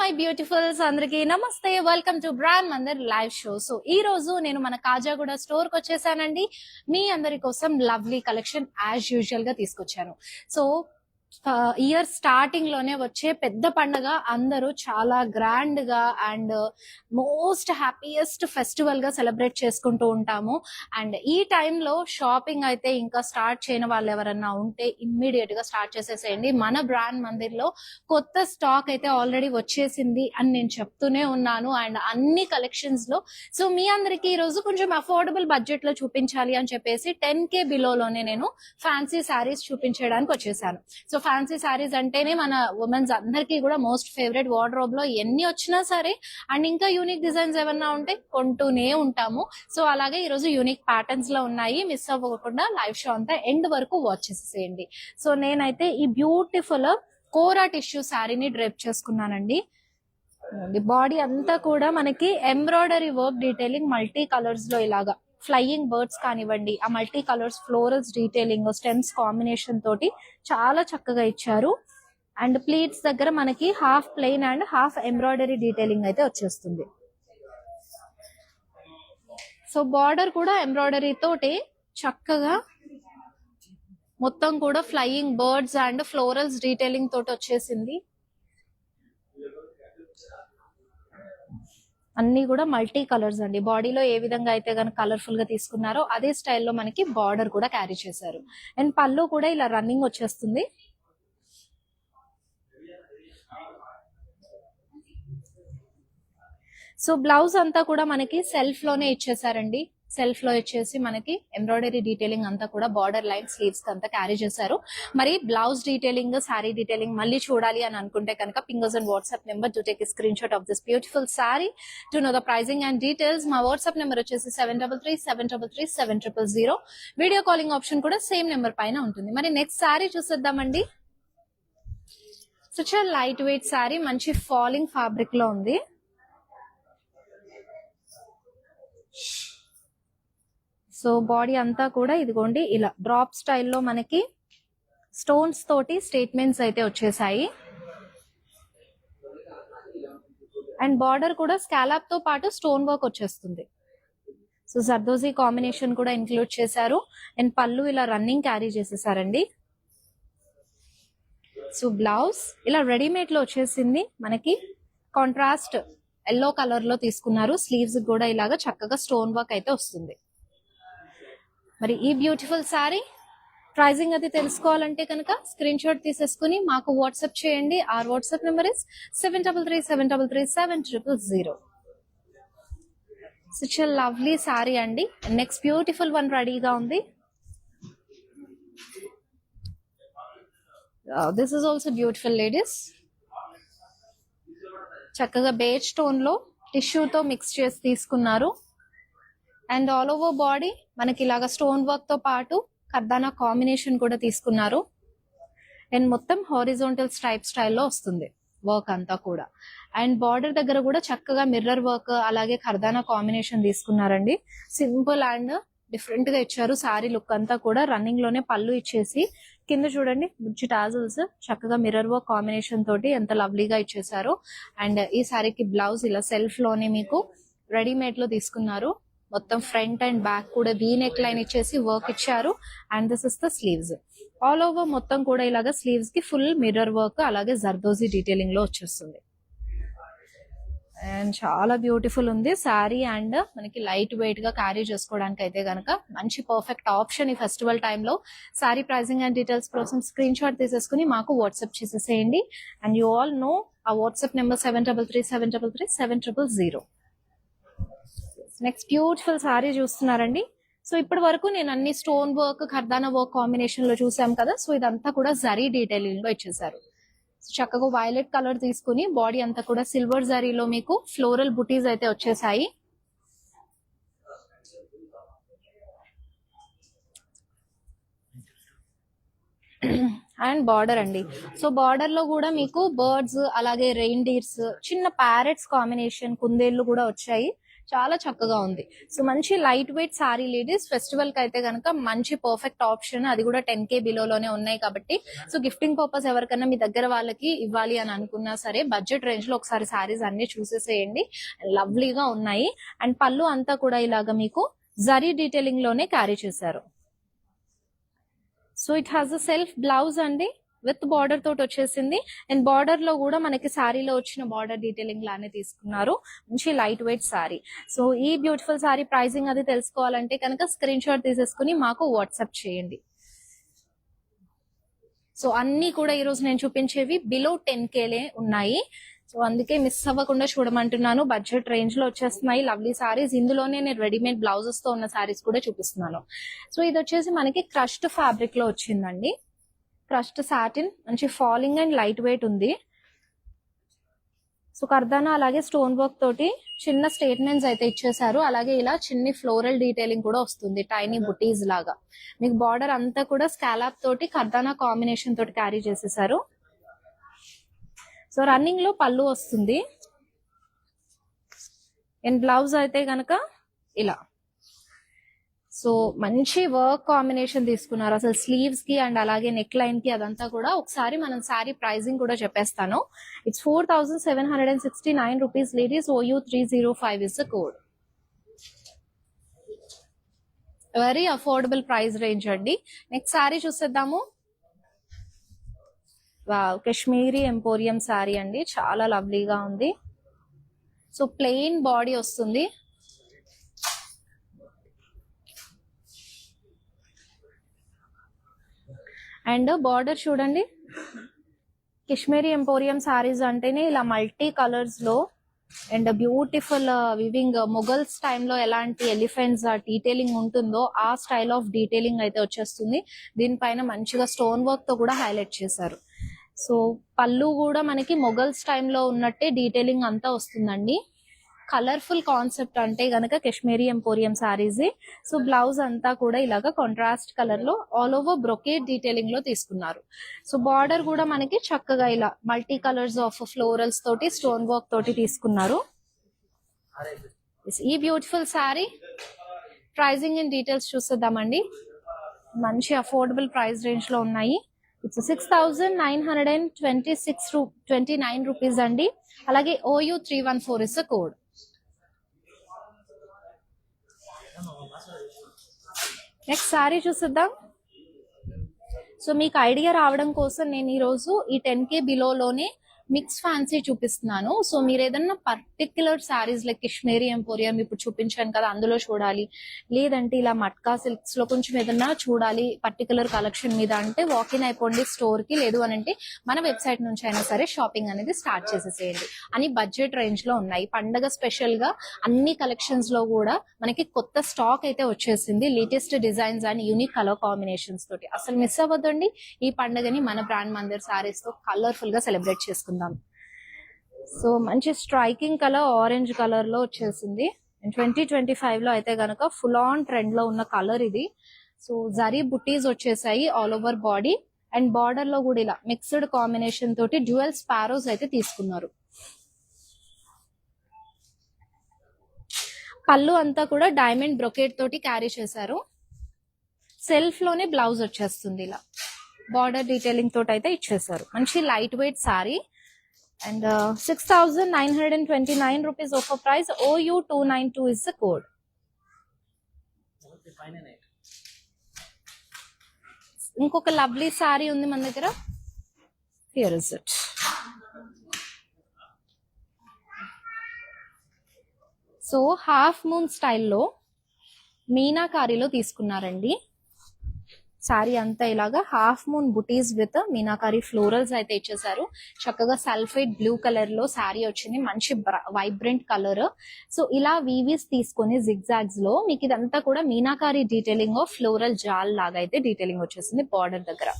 My beautifuls అందరికి నమస్తే. Welcome to brand Mandir live show. So ఈ రోజు నేను మన కాజాగూడ స్టోర్ కి వచ్చేసానండి. మీ అందరి కోసం లవ్లీ కలెక్షన్ యాజ్ యూజువల్ గా తీసుకొచ్చాను. సో ఇయర్ స్టార్టింగ్ లోనే వచ్చే పెద్ద పండుగ, అందరూ చాలా గ్రాండ్ గా అండ్ మోస్ట్ హ్యాపీయెస్ట్ ఫెస్టివల్ గా సెలబ్రేట్ చేసుకుంటూ ఉంటాము. అండ్ ఈ టైంలో షాపింగ్ అయితే ఇంకా స్టార్ట్ చేయని వాళ్ళు ఎవరన్నా ఉంటే ఇమ్మీడియట్ గా స్టార్ట్ చేసేసేయండి. మన బ్రాండ్ మందిర్ లో కొత్త స్టాక్ అయితే ఆల్రెడీ వచ్చేసింది అని నేను చెప్తూనే ఉన్నాను. అండ్ అన్ని కలెక్షన్స్ లో సో మీ అందరికి ఈ రోజు కొంచెం అఫోర్డబుల్ బడ్జెట్ లో చూపించాలి అని చెప్పేసి 10K బిలోలోనే నేను ఫ్యాన్సీ శారీస్ చూపించడానికి వచ్చేసాను. సో ఫ్యాన్సీ శారీస్ అంటేనే మన ఉమెన్స్ అందరికీ కూడా మోస్ట్ ఫేవరెట్. వార్డ్రోబ్ లో ఎన్ని వచ్చినా సరే అండ్ ఇంకా యూనిక్ డిజైన్స్ ఏమన్నా ఉంటే కొంటూనే ఉంటాము. సో అలాగే ఈ రోజు యూనిక్ ప్యాటర్న్స్ లో ఉన్నాయి. మిస్ అవ్వకుండా లైవ్ షో అంతా ఎండ్ వరకు వాచ్ చేసేయండి. సో నేనైతే ఈ బ్యూటిఫుల్ కోరా టిష్యూ శారీని డ్రేప్ చేసుకున్నానండి. బాడీ అంతా కూడా మనకి embroidery work detailing multi colours లో ఇలాగా ఫ్లయింగ్ బర్డ్స్ కానివ్వండి, ఆ multi colours florals detailing stems combination తోటి చాలా చక్కగా ఇచ్చారు. అండ్ ప్లీట్స్ దగ్గర మనకి half plain and half embroidery detailing అయితే వచ్చేస్తుంది. సో బార్డర్ కూడా ఎంబ్రాయిడరీ తోటి చక్కగా మొత్తం కూడా flying birds and florals detailing తోటి వచ్చేసింది. అన్ని కూడా మల్టీ కలర్స్ అండి. బాడీలో ఏ విధంగా అయితే కనుక కలర్ఫుల్ గా తీసుకున్నారో అదే స్టైల్లో మనకి బార్డర్ కూడా క్యారీ చేశారు. అండ్ పళ్ళు కూడా ఇలా రన్నింగ్ వచ్చేస్తుంది. సో బ్లౌజ్ అంతా కూడా మనకి సెల్ఫ్ లోనే ఇచ్చేసారండి. సెల్ఫ్ లో వచ్చేసి మనకి ఎంబ్రాయిడరీ డీటెయిలింగ్ అంతా కూడా బార్డర్ లైన్ స్లీవ్స్ అంతా క్యారీ చేశారు. మరి బ్లౌజ్ డీటెయిలింగ్, శారీ డీటెయిలింగ్ మళ్ళీ చూడాలి అని అనుకుంటే కనుక ping us and WhatsApp number to take screenshot of this beautiful sari to know the pricing and details. మా వాట్సాప్ నెంబర్ వచ్చేసి 7337337000. వీడియో కాలింగ్ ఆప్షన్ కూడా సేమ్ నెంబర్ పైన ఉంటుంది. మరి నెక్స్ట్ శారీ చూసేద్దామండి. సచ్ లైట్ వెయిట్ శారీ, మంచి ఫాలింగ్ ఫ్యాబ్రిక్ లో ఉంది. సో బాడీ అంతా కూడా ఇదిగోండి ఇలా డ్రాప్ స్టైల్లో మనకి స్టోన్స్ తోటి స్టేట్మెంట్స్ అయితే వచ్చేసాయి. అండ్ బార్డర్ కూడా స్కాలప్ తో పాటు స్టోన్ వర్క్ వచ్చేస్తుంది. సో జర్దోజీ కాంబినేషన్ కూడా ఇంక్లూడ్ చేశారు. అండ్ పళ్ళు ఇలా రన్నింగ్ క్యారీ చేసేసారండి. సో బ్లౌజ్ ఇలా రెడీమేడ్ లో వచ్చేసింది. మనకి కాంట్రాస్ట్ ఎల్లో కలర్ లో తీసుకున్నారు. స్లీవ్స్ కూడా ఇలాగా చక్కగా స్టోన్ వర్క్ అయితే వస్తుంది. మరి ఈ బ్యూటిఫుల్ శారీ ప్రైజింగ్ అది తెలుసుకోవాలంటే కనుక స్క్రీన్ షాట్ తీసేసుకుని మాకు వాట్సాప్ చేయండి. Are WhatsApp number is 7337337000. such a lovely sari అండి. నెక్స్ట్ బ్యూటిఫుల్ వన్ రెడీగా ఉంది. This is also beautiful ladies. చక్కగా బేజ్ టోన్ లో టిష్యూతో మిక్స్ చేసి తీసుకున్నారు. అండ్ ఆల్ ఓవర్ బాడీ మనకి ఇలాగా స్టోన్ వర్క్ తో పాటు కర్దానా కాంబినేషన్ కూడా తీసుకున్నారు. అండ్ మొత్తం హారిజోంటల్ స్ట్రైప్ స్టైల్లో వస్తుంది వర్క్ అంతా కూడా. అండ్ బార్డర్ దగ్గర కూడా చక్కగా మిర్రర్ వర్క్ అలాగే కర్దానా కాంబినేషన్ తీసుకున్నారండి. సింపుల్ అండ్ డిఫరెంట్ గా ఇచ్చారు. సారీ లుక్ అంతా కూడా రన్నింగ్ లోనే పళ్ళు ఇచ్చేసి కింద చూడండి బుజ్జి టాజల్స్ చక్కగా మిర్రర్ వర్క్ కాంబినేషన్ తోటి ఎంత లవ్లీగా ఇచ్చేసారు. అండ్ ఈ సారీకి బ్లౌజ్ ఇలా సెల్ఫ్ లోనే మీకు రెడీమేడ్ లో తీసుకున్నారు. మొత్తం ఫ్రంట్ అండ్ బ్యాక్ కూడా వీ నెక్ లైన్ ఇచ్చేసి వర్క్ ఇచ్చారు. And this is the sleeves. All over మొత్తం కూడా ఇలాగా స్లీవ్స్ కి ఫుల్ మిర్రర్ వర్క్ అలాగే జర్దోజీ డీటెయిలింగ్ లో వచ్చేస్తుంది. అండ్ చాలా బ్యూటిఫుల్ ఉంది శారీ. అండ్ మనకి లైట్ వెయిట్ గా క్యారీ చేసుకోవడానికి అయితే గనక మంచి పర్ఫెక్ట్ ఆప్షన్ ఈ ఫెస్టివల్ టైంలో. శారీ ప్రైజింగ్ అండ్ డీటెయిల్స్ కోసం స్క్రీన్ షాట్ తీసేసుకుని మాకు వాట్సాప్ చేసేసేయండి. అండ్ యూ ఆల్ నో ఆ WhatsApp number 7337337000. Next beautiful sari చూస్తున్నారండి. సో ఇప్పటి వరకు నేను అన్ని స్టోన్ వర్క్ కర్దానా వర్క్ కాంబినేషన్ లో చూసాం కదా. సో ఇదంతా కూడా జరీ డీటెయిలింగ్ లో ఇచ్చేసారు. చక్కగా వైలెట్ కలర్ తీసుకుని బాడీ అంతా కూడా సిల్వర్ జరీలో మీకు ఫ్లోరల్ బుటీస్ అయితే వచ్చేసాయి. అండ్ బార్డర్ అండి. సో బార్డర్ లో కూడా మీకు బర్డ్స్ అలాగే రెయిన్ డీర్స్ చిన్న ప్యారెట్స్ కాంబినేషన్ కుందేళ్లు కూడా వచ్చాయి. చాలా చక్కగా ఉంది. సో మంచి light weight sorry ladies, festival కి అయితే కనుక మంచి పర్ఫెక్ట్ ఆప్షన్. అది కూడా 10K బిలోలోనే ఉన్నాయి కాబట్టి సో గిఫ్టింగ్ పర్పస్ ఎవరికైనా మీ దగ్గర వాళ్ళకి ఇవ్వాలి అని అనుకున్నా సరే బడ్జెట్ రేంజ్ లో ఒకసారి సారీస్ అన్ని చూసేసేయండి. లవ్లీగా ఉన్నాయి. అండ్ పళ్ళు అంతా కూడా ఇలాగా మీకు జరీ డీటెయిలింగ్ లోనే క్యారీ చేశారు. So it has a self blouse అండి, విత్ బార్డర్ తోటి వచ్చేసింది. అండ్ బార్డర్ లో కూడా మనకి శారీలో వచ్చిన బార్డర్ డీటెయిలింగ్ లానే తీసుకున్నారు. మంచి లైట్ వెయిట్ సారీ. సో ఈ బ్యూటిఫుల్ సారీ ప్రైసింగ్ అది తెలుసుకోవాలంటే కనుక స్క్రీన్ షాట్ తీసేసుకుని మాకు వాట్సాప్ చేయండి. సో అన్ని కూడా ఈ రోజు నేను చూపించేవి బిలో 10Kలే ఉన్నాయి. సో అందుకే మిస్ అవ్వకుండా చూడమంటున్నాను. బడ్జెట్ రేంజ్ లో వచ్చేస్తున్నాయి లవ్లీ సారీస్. ఇందులోనే నేను రెడీమేడ్ బ్లౌజెస్ తో ఉన్న సారీస్ కూడా చూపిస్తున్నాను. సో ఇది వచ్చేసి మనకి క్రష్డ్ ఫ్యాబ్రిక్ లో వచ్చిందండి. క్రష్డ్ సాటిన్, మంచి ఫాలింగ్ అండ్ లైట్ వెయిట్ ఉంది. సో కర్దానా అలాగే స్టోన్ వర్క్ తోటి చిన్న స్టేట్మెంట్స్ అయితే ఇచ్చేసారు. అలాగే ఇలా చిన్ని ఫ్లోరల్ డీటెయిలింగ్ కూడా వస్తుంది, టైనీ బుటీస్ లాగా. మీకు బార్డర్ అంతా కూడా స్కాలప్ తోటి కర్దానా కాంబినేషన్ తోటి క్యారీ చేసేసారు. సో రన్నింగ్ లో పళ్ళు వస్తుంది. అండ్ బ్లౌజ్ అయితే గనక ఇలా. సో మంచి వర్క్ కాంబినేషన్ తీసుకున్నారు అసలు స్లీవ్స్ కి అండ్ అలాగే నెక్ లైన్ కి. అదంతా కూడా ఒకసారి మనం సారీ ప్రైజింగ్ కూడా చెప్పేస్తాను. It's 4769 rupees ladies. OU305 is the code. Very affordable price range అండి. నెక్స్ట్ సారీ చూసేద్దాము. వావ్, కాశ్మీరీ ఎంపోరియం సారీ అండి, చాలా లవ్లీగా ఉంది. సో ప్లెయిన్ బాడీ వస్తుంది. అండ్ బార్డర్ చూడండి. కాశ్మీరీ ఎంపోరియం సారీస్ అంటేనే ఇలా మల్టీ కలర్స్ లో అండ్ బ్యూటిఫుల్ వివింగ్, మొఘల్స్ టైంలో ఎలాంటి ఎలిఫెంట్స్ డీటెయిలింగ్ ఉంటుందో ఆ స్టైల్ ఆఫ్ డీటెయిలింగ్ అయితే వచ్చేస్తుంది. దీనిపైన మంచిగా స్టోన్ వర్క్ తో కూడా హైలైట్ చేశారు. సో పళ్ళు కూడా మనకి మొఘల్స్ టైంలో ఉన్నట్టే డీటెయిలింగ్ అంతా వస్తుందండి. కలర్ఫుల్ కాన్సెప్ట్ అంటే గనక Kashmiri emporium saris. So blouse అంతా కూడా ఇలాగా కాంట్రాస్ట్ కలర్ లో ఆల్ ఓవర్ బ్రొకేట్ డీటెయిలింగ్ లో తీసుకున్నారు. సో బార్డర్ కూడా మనకి చక్కగా ఇలా మల్టీ కలర్స్ ఆఫ్ ఫ్లోరల్స్ తోటి స్టోన్ వర్క్ తోటి తీసుకున్నారు. ఈ beautiful sari pricing and details చూసేద్దామండి. మంచి అఫోర్డబుల్ ప్రైస్ రేంజ్ లో ఉన్నాయి. ఇట్స్ 6929 రూపీస్ అండి. అలాగే OU314 is the code. Next sari చూసిద్దాం. సో మీకు ఐడియా రావడం కోసం నేను ఈ రోజు ఈ 10K బిలోలోనే మిక్స్ ఫ్యాన్సీ చూపిస్తున్నాను. సో మీరు ఏదన్నా particular saris like Kashmiri emporium ఇప్పుడు చూపించాను కదా అందులో చూడాలి, లేదంటే ఇలా మట్కా సిల్క్స్ లో కొంచెం ఏదన్నా చూడాలి పర్టికులర్ కలెక్షన్ మీద అంటే వాకిన్ అయిపోండి స్టోర్ కి. లేదు అని అంటే మన వెబ్సైట్ నుంచి అయినా సరే షాపింగ్ అనేది స్టార్ట్ చేసేసేయండి. అని బడ్జెట్ రేంజ్ లో ఉన్నాయి. పండగ స్పెషల్ గా అన్ని కలెక్షన్స్ లో కూడా మనకి కొత్త స్టాక్ అయితే వచ్చేసింది. Latest designs and unique colour combinations తోటి అసలు మిస్ అవ్వద్దండి. ఈ పండుగని మన బ్రాండ్ మందిర్ సారీస్ తో కలర్ఫుల్ గా సెలబ్రేట్ చేసుకుందాం. సో మంచి స్ట్రైకింగ్ కలర్ ఆరెంజ్ కలర్ లో వచ్చేసింది. 2025 లో అయితే గనక ఫుల్ ఆన్ ట్రెండ్ లో ఉన్న కలర్ ఇది. సో జరీ బుటీస్ వచ్చేసాయి all over body. And border లో కూడా ఇలా మిక్స్డ్ కాంబినేషన్ తోటి డ్యూయల్ స్పారోస్ అయితే తీసుకున్నారు. పళ్ళు అంతా కూడా డైమండ్ బ్రొకేట్ తోటి క్యారీ చేశారు. సెల్ఫ్ లోనే బ్లౌజ్ వచ్చేస్తుంది. ఇలా బార్డర్ డీటెయిలింగ్ తోటి అయితే ఇచ్చేసారు. మంచి light weight sorry. And 6929 rupees offer price. OU292 is the code. ఇంకొక లవ్లీ సారీ ఉంది మన దగ్గర. Here is it. So half moon స్టైల్లో మీనాకారీలో తీసుకున్నారండి. సారీ అంతా ఇలాగా half moon buttis with meenakari florals అయితే ఇచ్చేసారు. చక్కగా సల్ఫైడ్ బ్లూ కలర్ లో సారీ వచ్చింది. మంచి వైబ్రెంట్ కలర్. సో ఇలా వీవీస్ తీసుకొని జిగ్జాగ్స్ లో మీకు ఇదంతా కూడా మీనాకారి డీటెయిలింగ్ ఫ్లోరల్ జాల్ లాగా అయితే డీటెయిలింగ్ వచ్చేసింది బార్డర్ దగ్గర.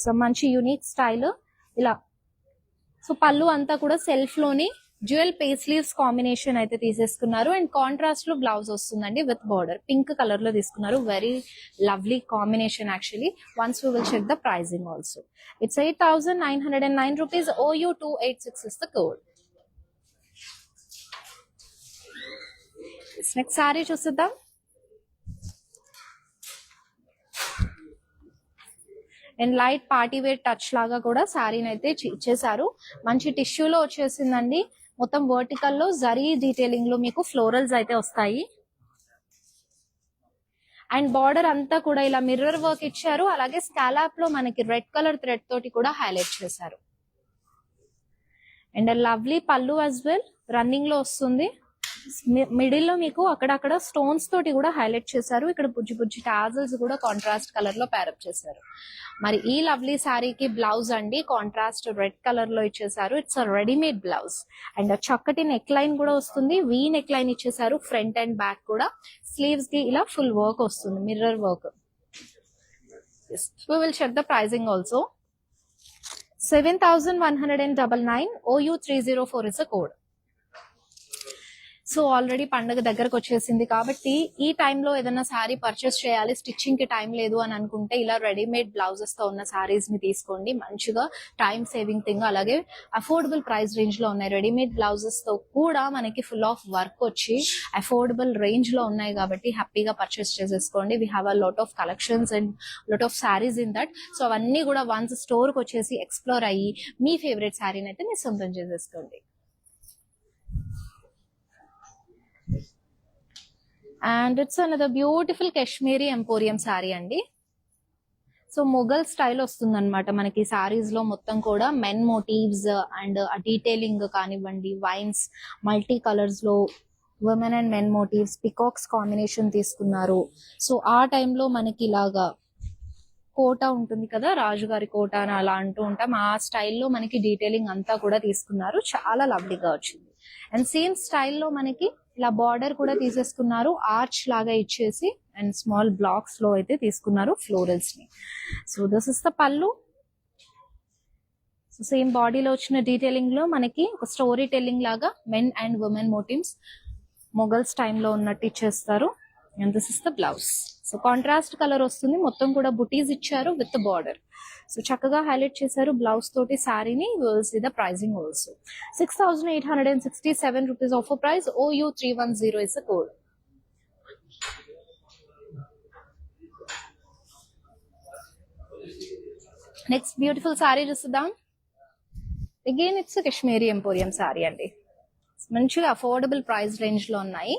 సో మంచి యూనిక్ స్టైల్ ఇలా. సో పళ్ళు అంతా కూడా సెల్ఫ్ లోని డ్యూయల్ పేస్లీవ్స్ కాంబినేషన్ అయితే తీసేసుకున్నారు. అండ్ కాంట్రాస్ట్ లో బ్లౌజ్ వస్తుందండి విత్ బార్డర్. పింక్ కలర్ లో తీసుకున్నారు. Very lovely combination actually. Once we will check the pricing also. It's 8909 rupees. OU286 is the code. Next sari చూసిద్దాం. And light party wear touch లాగా కూడా శారీని అయితే ఇచ్చేసారు. మంచి టిష్యూలో వచ్చేసిందండి. మొత్తం వర్టికల్ లో జరీ డీటెయిలింగ్ లో మీకు ఫ్లోరల్స్ అయితే వస్తాయి. అండ్ బార్డర్ అంతా కూడా ఇలా మిర్రర్ వర్క్ ఇచ్చారు. అలాగే స్కాలాప్ లో మనకి రెడ్ కలర్ థ్రెడ్ తోటి కూడా హైలైట్ చేశారు. అండ్ లవ్లీ పళ్ళు యాజ్ వెల్ రన్నింగ్ లో వస్తుంది. మిడిల్ లో మీకు అక్కడక్కడ స్టోన్స్ తోటి కూడా హైలైట్ చేశారు. ఇక్కడ బుజ్జి బుజ్జి టాజల్స్ కూడా కాంట్రాస్ట్ కలర్ లో ప్యారప్ చేశారు. మరి ఈ లవ్లీ శారీకి బ్లౌజ్ అండి కాంట్రాస్ట్ రెడ్ కలర్ లో ఇచ్చేసారు. It's a readymade blouse. And చక్కటి నెక్ లైన్ కూడా వస్తుంది. వీ నెక్ లైన్ ఇచ్చేసారు. ఫ్రంట్ అండ్ బ్యాక్ కూడా స్లీవ్స్ కి ఇలా ఫుల్ వర్క్ వస్తుంది, mirror work. We will check the pricing also. 7,199 OU304 is a code. So already పండుగ దగ్గరకు వచ్చేసింది కాబట్టి ఈ టైంలో ఏదైనా శారీ పర్చేస్ చేయాలి, స్టిచ్చింగ్ కి టైం లేదు అని అనుకుంటే ఇలా రెడీమేడ్ బ్లౌజెస్ తో ఉన్న శారీస్ ని తీసుకోండి. మంచిగా టైం సేవింగ్ థింగ్. అలాగే అఫోర్డబుల్ ప్రైస్ రేంజ్ లో ఉన్నాయి. రెడీమేడ్ బ్లౌజెస్ తో కూడా మనకి ఫుల్ ఆఫ్ వర్క్ వచ్చి అఫోర్డబుల్ రేంజ్ లో ఉన్నాయి కాబట్టి హ్యాపీగా పర్చేస్ చేసేసుకోండి. We have a lot of collections and lot of saris in that. So అవన్నీ కూడా వన్స్ స్టోర్ కి వచ్చేసి ఎక్స్ప్లోర్ అయ్యి మీ ఫేవరెట్ శారీని అయితే మీరు సొంతం చేసేసుకోండి. And it's another beautiful Kashmiri emporium sari అండి. సో మొఘల్ స్టైల్ వస్తుంది అనమాట మనకి శారీస్ లో. మొత్తం కూడా మెన్ మోటివ్స్ అండ్ డీటెయిలింగ్ కానివ్వండి, వైన్స్ మల్టీ కలర్స్ లో women and men motifs, peacocks combination తీసుకున్నారు. సో ఆ టైంలో మనకి ఇలాగా కోట ఉంటుంది కదా, రాజుగారి కోట అని అలా అంటూ ఉంటాం. ఆ స్టైల్లో మనకి డీటెయిలింగ్ అంతా కూడా తీసుకున్నారు. చాలా లవ్లీగా వచ్చింది. అండ్ సేమ్ స్టైల్లో మనకి ఇలా బార్డర్ కూడా తీసేసుకున్నారు, ఆర్చ్ లాగా ఇచ్చేసి. అండ్ స్మాల్ బ్లాక్స్ లో అయితే తీసుకున్నారు ఫ్లోరల్స్ ని. So this is the pallu. So same బాడీలో వచ్చిన డీటెయిలింగ్ లో మనకి ఒక స్టోరీ టెల్లింగ్ లాగా men and women motives Mughals టైంలో ఉన్నట్టు ఇచ్చేస్తారు. And this is the blouse. So contrast colour వస్తుంది. మొత్తం కూడా బుటీస్ ఇచ్చారు విత్ బార్డర్. సో చక్కగా హైలైట్ చేశారు బ్లౌజ్ తోటి శారీని. Will see the pricing also. 6,867 rupees offer price. OU310 is the code. Next beautiful sari చూద్దాం. Again it's Kashmiri emporium sari అండి. మంచిగా అఫోర్డబుల్ ప్రైస్ రేంజ్ లో ఉన్నాయి.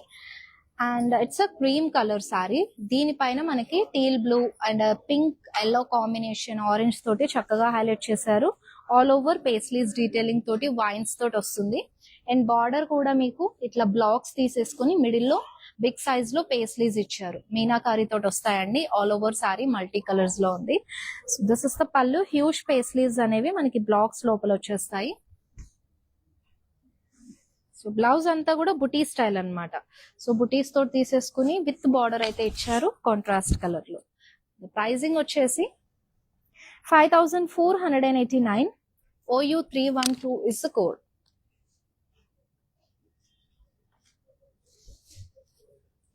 And it's a cream colour sari. దీనిపైన మనకి teal blue and pink yellow combination orange తోటి చక్కగా highlight చేశారు. ఆల్ ఓవర్ పేస్లీస్ డీటెయిలింగ్ తోటి వైన్స్ తోటి వస్తుంది. అండ్ బార్డర్ కూడా మీకు ఇట్లా బ్లాక్స్ తీసేసుకుని మిడిల్ లో బిగ్ సైజ్ లో పేస్లీస్ ఇచ్చారు. మీనాకారి తోటి వస్తాయండి. All over sari multi colours లో ఉంది. సో దిస్ ఇస్ ద పళ్ళు. హ్యూజ్ పేస్లీస్ అనేవి మనకి బ్లాక్స్ లోపల వచ్చేస్తాయి. సో బ్లౌజ్ అంతా కూడా బుటీ స్టైల్ అన్నమాట. సో బుటీస్ తోటి తీసేసుకుని విత్ బార్డర్ అయితే ఇచ్చారు కాంట్రాస్ట్ కలర్ లో. ప్రైజింగ్ వచ్చేసి 5,489. OU312 is the code.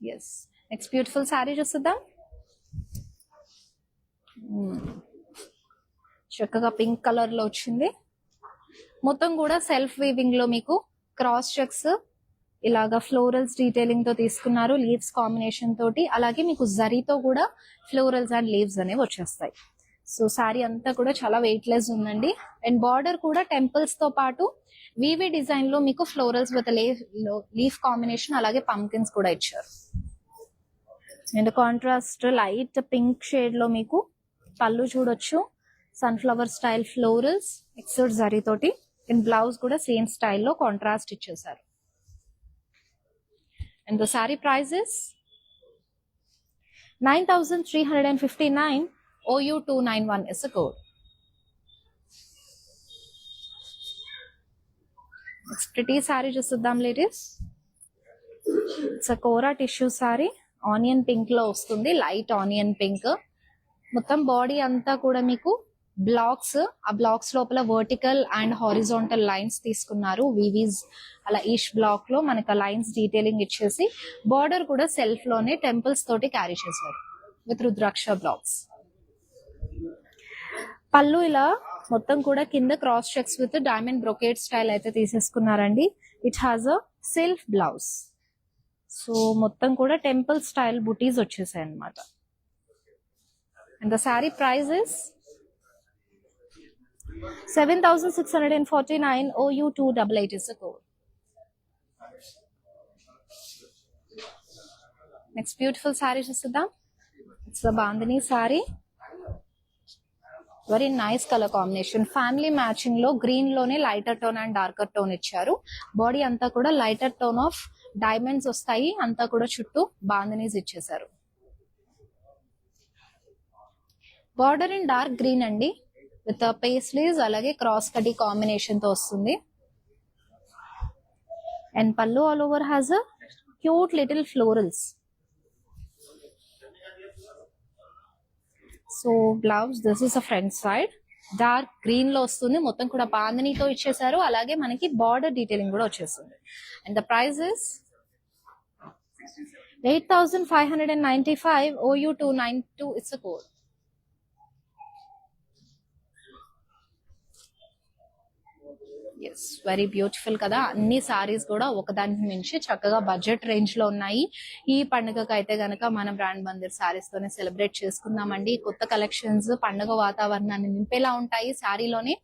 Yes. Next beautiful saree చూద్దాం. చక్కగా పింక్ కలర్ లో వచ్చింది. మొత్తం కూడా సెల్ఫ్ వీవింగ్ లో మీకు క్రాస్ చెక్స్ ఇలాగా ఫ్లోరల్స్ డీటెయిలింగ్ తో తీసుకున్నారు. లీవ్స్ కాంబినేషన్ తోటి. అలాగే మీకు జరీతో కూడా ఫ్లోరల్స్ అండ్ లీవ్స్ అనేవి వచ్చేస్తాయి. సో శారీ అంతా కూడా చాలా వెయిట్ లెస్ ఉందండి. అండ్ బార్డర్ కూడా టెంపుల్స్ తో పాటు వీవీ డిజైన్ లో మీకు ఫ్లోరల్స్ విత్ లీఫ్ కాంబినేషన్ అలాగే పంకిన్స్ కూడా ఇచ్చారు. And contrast light pink shade లో మీకు పళ్ళు చూడొచ్చు. సన్ఫ్లవర్ స్టైల్ ఫ్లోరల్స్ ఎక్సెడ్ జరీ తోటి. అండ్ బ్లౌజ్ కూడా సేమ్ స్టైల్లో కాంట్రాస్ట్ ఇచ్చేసారు. And the sari price is 9,359. OU291 is the code. Next pretty saree చూద్దాం ladies. It's a kora tissue sari. Onion pink లో వస్తుంది. Light onion pink. మొత్తం బాడీ అంతా కూడా మీకు బ్లాక్స్. ఆ బ్లాక్స్ లోపల వర్టికల్ అండ్ హారిజాంటల్ లైన్స్ తీసుకున్నారు. వివీస్ అలా ఈచ్ బ్లాక్ లో మనకు లైన్స్ డీటెయిలింగ్ ఇచ్చేసి బార్డర్ కూడా సెల్ఫ్ లోనే టెంపుల్స్ తోటి క్యారీ చేశారు విత్ రుద్రాక్ష బ్లాక్స్. పళ్ళు ఇలా మొత్తం కూడా కింద cross checks with diamond brocade style అయితే తీసేసుకున్నారండి. It has a self blouse. So మొత్తం కూడా టెంపుల్ స్టైల్ బుటీస్ వచ్చేసాయి అన్నమాట. And the sari price is 7,649 OU288 is the code. Next beautiful saree చూద్దాం. It's the bandhani saree. Very nice colour combination. Family matching లో green లోనే lighter tone and darker tone ఇచ్చారు. Body అంతా కూడా లైటర్ టోన్ ఆఫ్ డైమండ్స్ వస్తాయి. అంతా కూడా చుట్టూ బాంధనీస్ ఇచ్చేసారు. బార్డర్ ఇన్ డార్క్ గ్రీన్ అండి, విత్ పేస్లీస్ అలాగే క్రాస్ కటీ కాంబినేషన్ తో వస్తుంది. అండ్ పల్లు all over has a cute little florals. So blouse this is a front side, dark green లో వస్తుంది. మొత్తం కూడా బాంధనీతో ఇచ్చేసారు. అలాగే మనకి బార్డర్ డీటెయిలింగ్ కూడా వచ్చేస్తుంది. And the price is 8,595 OU292. It's a code. Yes, very beautiful కదా. అన్ని సారీస్ కూడా ఒకదానికి మించి చక్కగా బడ్జెట్ రేంజ్ లో ఉన్నాయి. ఈ పండుగకు అయితే గనక మన బ్రాండ్ మందిర్ సారీస్ తోనే సెలబ్రేట్ చేసుకుందామండి. కొత్త కలెక్షన్స్ పండుగ వాతావరణాన్ని నింపేలా ఉంటాయి సారీలోనే.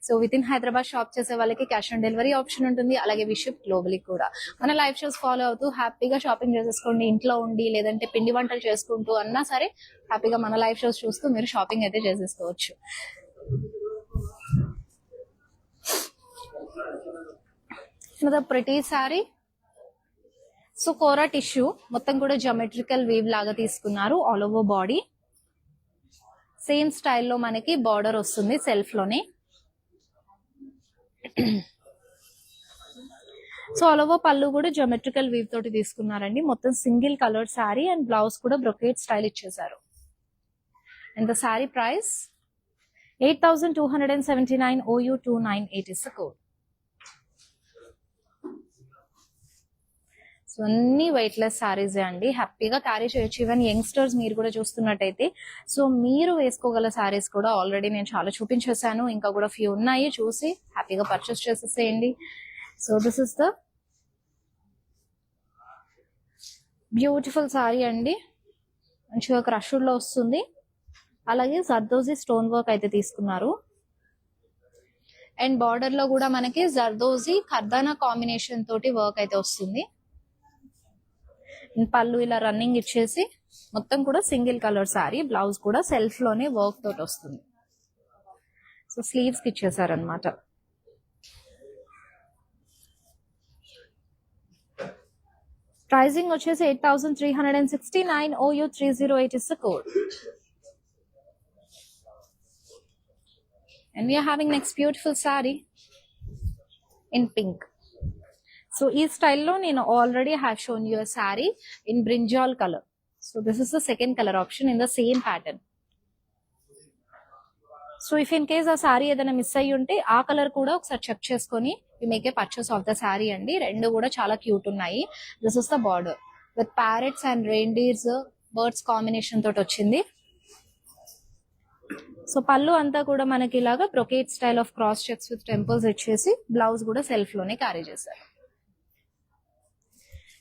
So within Hyderabad shop చేసే వాళ్ళకి క్యాష్ ఆన్ డెలివరీ ఆప్షన్ ఉంటుంది. అలాగే వి షిప్ గ్లోబలీ కూడా. మన లైవ్ షోస్ ఫాలో అవుతూ హ్యాపీగా షాపింగ్ చేసేసుకోండి. ఇంట్లో ఉండి లేదంటే పిండి వంటలు చేసుకుంటూ అన్నా సరే హ్యాపీగా మన లైవ్ షోస్ చూస్తూ మీరు షాపింగ్ అయితే చేసేసుకోవచ్చు. another pretty saree. సో కోరా టిష్యూ మొత్తం కూడా జియోమెట్రికల్ వీవ్ లాగా తీసుకున్నారు. ఆల్ ఓవర్ బాడీ సేమ్ స్టైల్లో మనకి బార్డర్ వస్తుంది సెల్ఫ్ లోనే. సో ఆల్ ఓవర్ పళ్ళు కూడా జియోమెట్రికల్ వీవ్ తోటి తీసుకున్నారండి. మొత్తం single colour sari and blouse కూడా బ్రొకేట్ స్టైల్ ఇచ్చేసారు. And the sari price 8,279 OU298 is the code. So అన్ని వెయిట్లెస్ శారీసే అండి, హ్యాపీగా క్యారీ చేయొచ్చు. ఈవెన్ యంగ్స్టర్స్ మీరు కూడా చూస్తున్నట్టయితే సో మీరు వేసుకోగల శారీస్ కూడా ఆల్రెడీ నేను చాలా చూపించేశాను. ఇంకా కూడా ఫ్యూ ఉన్నాయి, చూసి హ్యాపీగా పర్చేస్ చేసేసేయండి. So this is the beautiful sari అండి. మంచిగా క్రష్డ్ లో వస్తుంది. అలాగే జర్దోజీ స్టోన్ వర్క్ అయితే తీసుకున్నారు. అండ్ బార్డర్ లో కూడా మనకి జర్దోజీ కర్దానా కాంబినేషన్ తోటి వర్క్ అయితే వస్తుంది. పళ్ళు ఇలా రన్నింగ్ ఇచ్చేసి మొత్తం కూడా సింగిల్ కలర్ సారీ. బ్లౌజ్ కూడా సెల్ఫ్ లోనే వర్క్ తోటి వస్తుంది. సో స్లీవ్స్ కి ఇచ్చేసారనమాట. ప్రైజింగ్ వచ్చేసి 8,369 OU308 is the code. And we are having next beautiful saree in pink. So ఈ స్టైల్లో నేను already have shown your sari in brinjal colour. So this is the second colour option in the same pattern. So if in case ఆ శారీ ఏదైనా miss అయ్యి ఉంటే ఆ colour కూడా ఒకసారి చెక్ చేసుకొని you make a purchase of the sari అండి. రెండు కూడా చాలా క్యూట్ ఉన్నాయి. This is the border with parrots and reindeers birds combination తోటి వచ్చింది. సో పళ్ళు అంతా కూడా మనకి ఇలాగా brocade style of cross checks with temples ఇచ్చేసి బ్లౌజ్ కూడా సెల్ఫ్ లోనే క్యారీ చేశారు.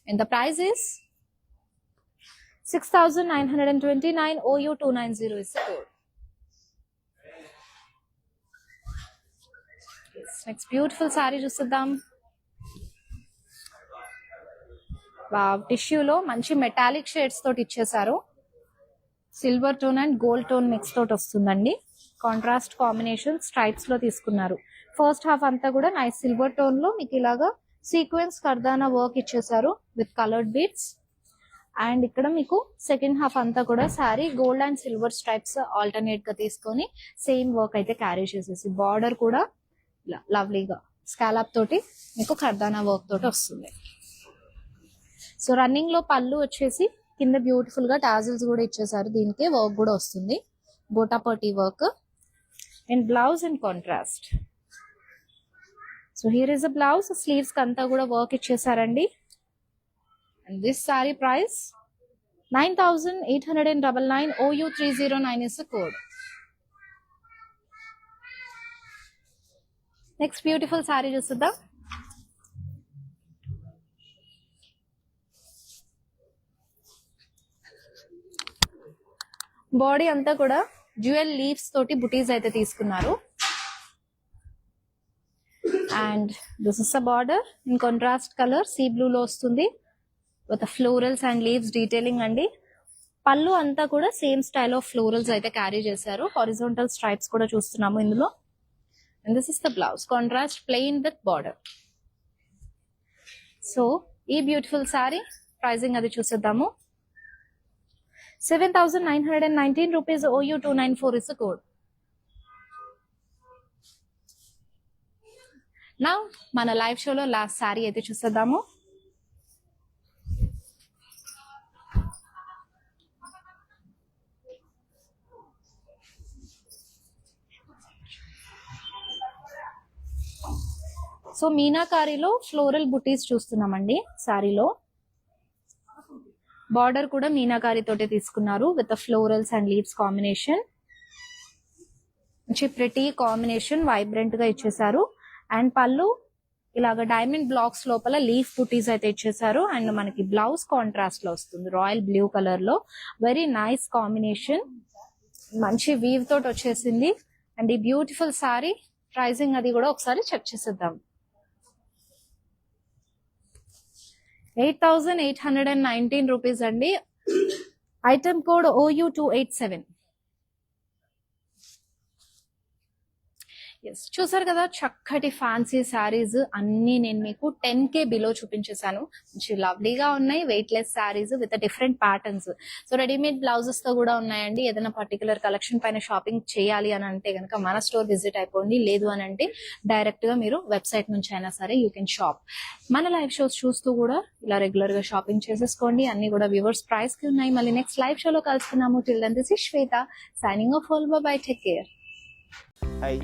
And the price is 6,929 OU290 is the code. Next beautiful saree చూద్దాం. వావ్, టిష్యూలో మంచి మెటాలిక్ షేడ్స్ తోటి ఇచ్చేసారు. Silver tone and gold tone mix తోటి వస్తుందండి. కాంట్రాస్ట్ కాంబినేషన్ స్ట్రైప్స్ లో తీసుకున్నారు. ఫస్ట్ హాఫ్ అంతా కూడా నైస్ సిల్వర్ టోన్ లో మీకు ఇలాగా సీక్వెన్స్ కర్దానా వర్క్ ఇచ్చేసారు విత్ కలర్డ్ బీడ్స్. అండ్ ఇక్కడ మీకు సెకండ్ హాఫ్ అంతా కూడా sari gold and silver stripes alternate గా తీసుకొని సేమ్ వర్క్ అయితే క్యారీ చేసేసి బార్డర్ కూడా లవ్లీగా స్కాలప్ తోటి మీకు కర్దానా వర్క్ తోటి వస్తుంది. సో రన్నింగ్ లో పళ్ళు వచ్చేసి కింద బ్యూటిఫుల్ గా టాజిల్స్ కూడా ఇచ్చేసారు. దీనికి వర్క్ కూడా వస్తుంది, gota patti work. And blouse in contrast. So here is a blouse. Sleeves కి అంతా కూడా వర్క్ ఇచ్చేసారండి. And this sari price 9,899 OU309 is the code. Next beautiful sari చూస్తుందా. బాడీ అంతా కూడా డ్యూయల్ లీవ్స్ తోటి బుటీస్ అయితే తీసుకున్నారు. And this is a border in contrast colour sea blue లో వస్తుంది with florals and leaves detailing అండి. పళ్ళు అంతా కూడా సేమ్ స్టైల్ ఆఫ్ ఫ్లోరల్స్ అయితే క్యారీ చేశారు. హారిజాంటల్ స్ట్రైప్స్ కూడా చూస్తున్నాము ఇందులో. And this is the blouse contrast plain with border. So ఈ బ్యూటిఫుల్ సారీ ప్రైజింగ్ అది చూసేద్దాము. 7,919 rupees. OU294 is the code. Now మన లైవ్ షోలో లాస్ట్ సారీ అయితే చూసేద్దాము. సో మీనాకారిలో ఫ్లోరల్ బుటీస్ చూస్తున్నామండి సారీలో. బార్డర్ కూడా మీనాకారి తోటి తీసుకున్నారు with florals and leaves combination. మంచి ప్రిటీ కాంబినేషన్ వైబ్రెంట్ గా ఇచ్చేసారు. అండ్ పళ్ళు ఇలాగ డైమండ్ బ్లాక్స్ లోపల లీఫ్ బుటీస్ అయితే ఇచ్చేసారు. అండ్ మనకి బ్లౌజ్ కాంట్రాస్ట్ లో వస్తుంది రాయల్ బ్లూ కలర్ లో. వెరీ నైస్ కాంబినేషన్, మంచి వీవ్ తోటి వచ్చేసింది. అండ్ ఈ బ్యూటిఫుల్ సారీ ప్రైజింగ్ అది కూడా ఒకసారి చెక్ చేసేద్దాం. 8,819 rupees అండి. Item code OU287. చూసారు కదా చక్కటి ఫ్యాన్సీ శారీస్ అన్ని నేను మీకు 10K బిలో చూపించేశాను. మంచి లవ్లీగా ఉన్నాయి weightless saris with different patterns. So readymade blouses తో కూడా ఉన్నాయండి. ఏదైనా పర్టికులర్ కలెక్షన్ పైన షాపింగ్ చేయాలి అని అంటే కనుక మన స్టోర్ విజిట్ అయిపోండి. లేదు అని అంటే డైరెక్ట్ గా మీరు వెబ్సైట్ నుంచి అయినా సరే యూ కెన్ షాప్. మన లైవ్ షోస్ చూస్తూ కూడా ఇలా రెగ్యులర్ గా షాపింగ్ చేసేసుకోండి. అన్ని కూడా వ్యూవర్స్ ప్రైస్ కి ఉన్నాయి. మళ్ళీ నెక్స్ట్ లైవ్ షోలో కలుసుకున్నాము. Till then this is Shweta signing off. All bye, take care. Hi,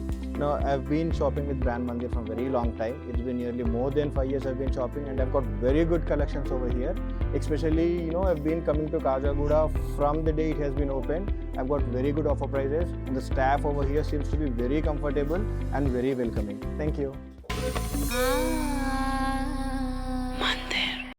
I've been shopping with Brand Mandir from very long time. It's been nearly more than 5 years I've been shopping, and I've got very good collections over here. Especially, I've been coming to Kajagoda from the day it has been opened. I've got very good offer prices, and the staff over here seems to be very comfortable and very welcoming. Thank you.